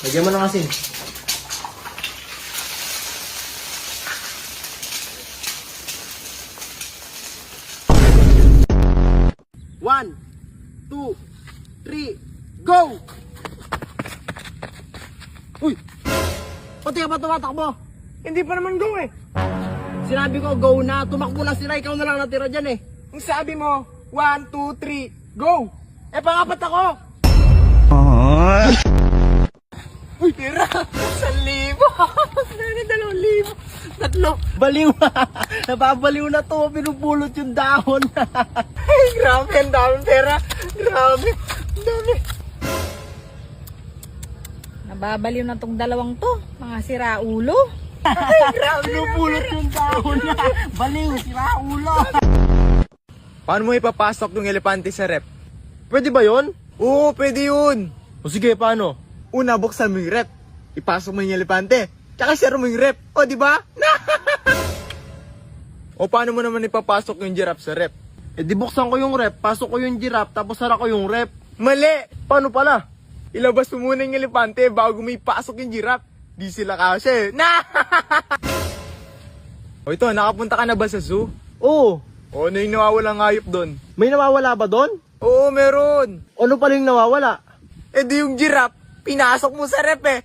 Lagyan mo ng asin. One, two, three, go! Uy! Pati ka ba tumatakbo? Hindi pa naman go eh. Sinabi ko, go na. Tumakbo na sila. Ikaw na lang natira dyan eh. Ang sabi mo, 1, 2, 3, go! Eh, pangapat ako! Uy, tira! 1,000! 2,000! Tatlo. Baliw. Nababaliw na to. Pinupulot yung dahon. Ay, grabe, ang daming pera. Grabe, ang dami. Nababaliw na tong dalawang to. Mga siraulo. Ay, grabe. Pinupulot yung dahon. Baliw. Sira ulo. Paano mo ipapasok yung elepante sa rep? Pwede ba yon? Oo, pwede yun. O sige, paano? Una, buksan mo yung rep. Ipasok mo yung elepante. Tsaka share mo yung rep. O, di ba? O, paano mo naman ipapasok yung giraffe sa rep? Eh, di buksan ko yung rep. Pasok ko yung giraffe. Tapos sara ko yung rep. Mali! Paano pala? Ilabas mo muna yung elepante bago may pasok yung giraffe. Di sila kasi. O, ito, nakapunta ka na ba sa zoo? Oo. O, ano yung nawawalang hayop doon? May nawawala ba doon? Oo, meron. Ano pala yung nawawala? Eh, di yung giraffe, pinasok mo sa rep eh.